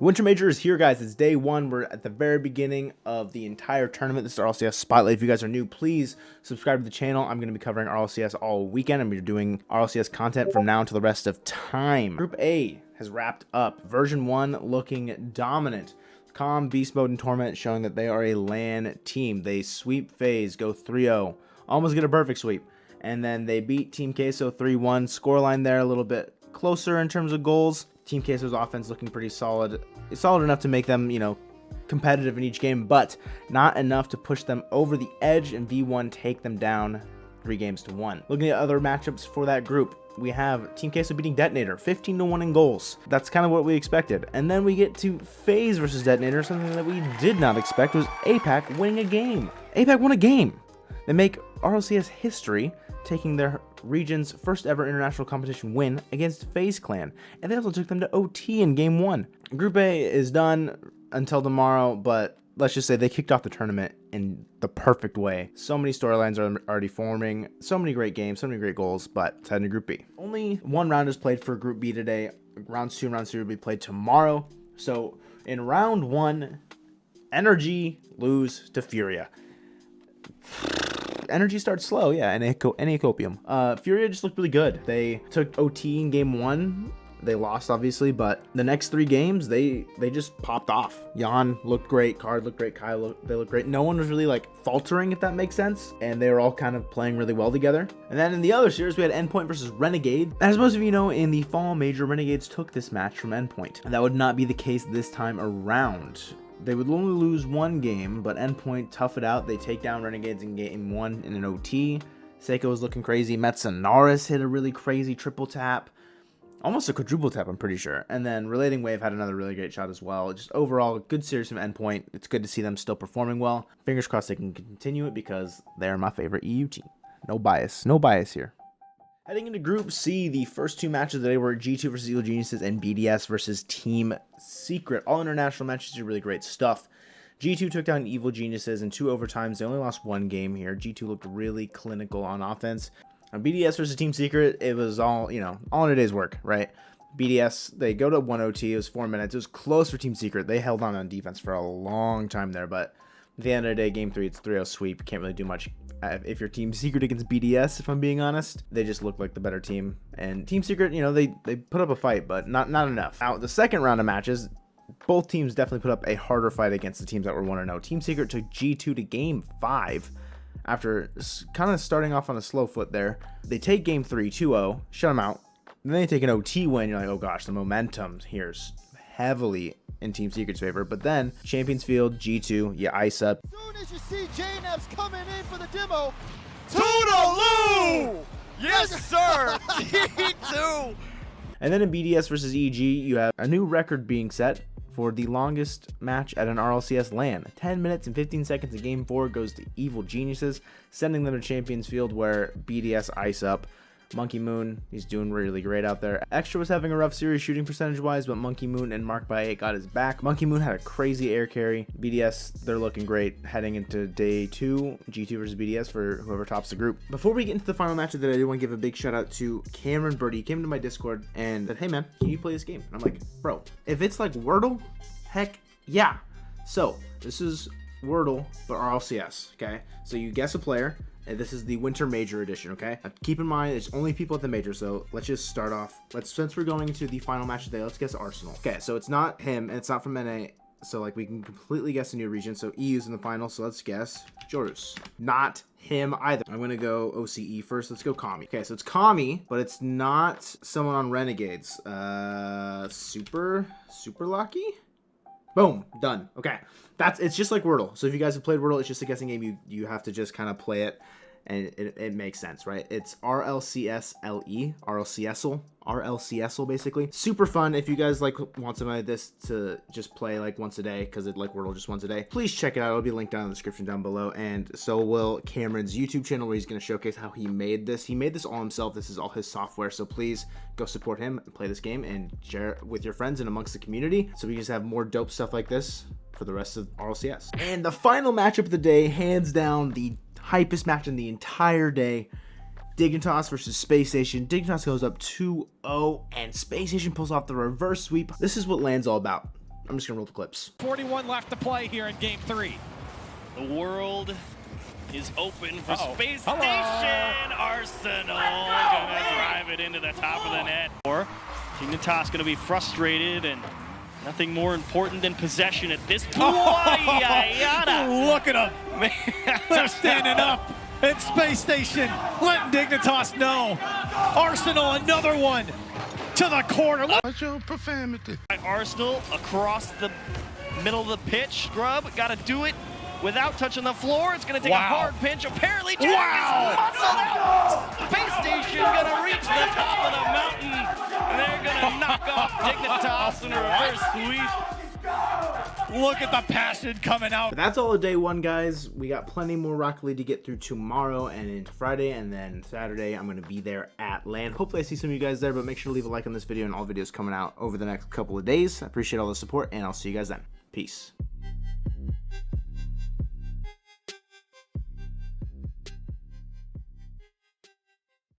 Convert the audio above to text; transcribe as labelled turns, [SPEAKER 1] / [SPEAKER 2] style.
[SPEAKER 1] Winter Major is here, guys. It's day one. We're at the very beginning of the entire tournament. This is RLCS Spotlight. If you guys are new, please subscribe to the channel. I'm going to be covering RLCS all weekend. I'm going to be doing RLCS content from now until the rest of time. Group A has wrapped up. Version 1 looking dominant. Calm, Beast Mode, and Torment showing that they are a LAN team. They sweep FaZe, go 3-0. Almost get a perfect sweep. And then they beat Team Queso 3-1. Scoreline there a little bit closer in terms of goals. Team Queso's offense looking pretty solid. It's solid enough to make them, competitive in each game, but not enough to push them over the edge and V1 take them down 3-1. Looking at other matchups for that group, we have Team Queso beating Detonator 15-1 in goals. That's kind of what we expected. And then we get to FaZe versus Detonator. Something that we did not expect was APAC winning a game. APAC won a game. They make RLCS history, taking their region's first ever international competition win against FaZe Clan, and they also took them to OT in game 1. Group A is done until tomorrow, but let's just say they kicked off the tournament in the perfect way. So many storylines are already forming, so many great games, so many great goals, but it's heading to Group B. Only one round is played for Group B today. Rounds 2 and round 3 will be played tomorrow. So in round 1, Energy lose to Furia. Energy starts slow, yeah, and Anicopium. Furia just looked really good. They took OT in game 1. They lost, obviously, but the next 3 games, they just popped off. Jan looked great. Card looked great. Kyle, they looked great. No one was really, faltering, if that makes sense, and they were all kind of playing really well together. And then in the other series, we had Endpoint versus Renegade. As most of you know, in the Fall Major, Renegades took this match from Endpoint, and that would not be the case this time around. They would only lose 1 game, but Endpoint tough it out. They take down Renegades in game 1 in an OT. Seiko was looking crazy. Metsanaris hit a really crazy triple tap. Almost a quadruple tap, I'm pretty sure. And then Relating Wave had another really great shot as well. Just overall, good series from Endpoint. It's good to see them still performing well. Fingers crossed they can continue it because they're my favorite EU team. No bias. No bias here. Heading into Group C, the first 2 matches of the day were G2 versus Evil Geniuses and BDS versus Team Secret. All international matches are really great stuff. G2 took down Evil Geniuses in 2 overtimes. They only lost 1 game here. G2 looked really clinical on offense. On BDS versus Team Secret, it was all in a day's work, right? BDS, they go to 1 OT. It was 4 minutes. It was close for Team Secret. They held on defense for a long time there, but at the end of the day, game 3, it's 3-0 sweep. Can't really do much if you're Team Secret against BDS, if I'm being honest. They just look like the better team. And Team Secret, they put up a fight, but not enough. Now, the second round of matches, both teams definitely put up a harder fight against the teams that were 1-0. Team Secret took G2 to game 5 after kind of starting off on a slow foot there. They take game 3, 2-0, shut them out. Then they take an OT win. You're like, oh gosh, the momentum here's heavily in Team Secret's favor. But then Champions Field, G2, you ice up.
[SPEAKER 2] As soon as you see JNF's coming in for the demo,
[SPEAKER 3] Toodaloo! Yes, sir! G2!
[SPEAKER 1] And then in BDS versus EG, you have a new record being set for the longest match at an RLCS LAN. 10 minutes and 15 seconds in game 4 goes to Evil Geniuses, sending them to Champions Field where BDS ice up. Monkey Moon, he's doing really great out there. Extra was having a rough series shooting percentage wise, but Monkey Moon and Mark by 8 got his back. Monkey Moon had a crazy air carry. BDS, they're looking great heading into day 2, G2 versus BDS for whoever tops the group. Before we get into the final match of the day, I do want to give a big shout out to Cameron Birdie. He came to my Discord and said, hey man, can you play this game? And I'm like, bro, if it's like Wordle, heck yeah. So this is Wordle, but RLCS, okay? So you guess a player. And this is the Winter Major edition, okay? Keep in mind, there's only people at the Major, so let's just start off. Since we're going into the final match today, let's guess Arsenal. Okay, so it's not him, and it's not from NA, so we can completely guess a new region. So EU's in the final, so let's guess Jorus. Not him either. I'm gonna go OCE first. Let's go Kami. Okay, so it's Kami, but it's not someone on Renegades. Super Lucky? Boom, done. Okay, it's just like Wordle. So if you guys have played Wordle, it's just a guessing game. You have to just kind of play it, and it makes sense, right? It's RLCSLE, RLCSLE basically. Super fun. If you guys want something like this to just play once a day, because it like Wordle just once a day, please check it out. It'll be linked down in the description down below. And so will Cameron's YouTube channel, where he's going to showcase how he made this. He made this all himself. This is all his software. So please go support him and play this game and share it with your friends and amongst the community, so we just have more dope stuff like this for the rest of RLCS. And the final matchup of the day, hands down the hypest match in the entire day, Dignitas versus Space Station. Dignitas goes up 2-0 and Space Station pulls off the reverse sweep. This is what LAN's all about. I'm just gonna roll the clips.
[SPEAKER 4] 41 left to play here in game 3.
[SPEAKER 3] The world is open for Space
[SPEAKER 4] Hello.
[SPEAKER 3] Station. Arsenal gonna drive it into the top of the net. Or Dignitas gonna be frustrated and nothing more important than possession at this point.
[SPEAKER 4] Look at them. They're standing up at Space Station, letting Dignitas know. Arsenal, another one to the corner.
[SPEAKER 5] What's your profanity?
[SPEAKER 3] Arsenal across the middle of the pitch. Scrub got to do it without touching the floor. It's going to take a hard pinch. Apparently, Jack is muscled out. Space Station going to reach the top of the mountain. And they're going to knock off Dignitas in a reverse sweep.
[SPEAKER 4] Look at the passion coming out.
[SPEAKER 1] But that's all of day 1, guys. We got plenty more Rocket League to get through tomorrow and into Friday, and then Saturday I'm going to be there at LAN. Hopefully I see some of you guys there, but make sure to leave a like on this video and all videos coming out over the next couple of days. I appreciate all the support, and I'll see you guys then. Peace.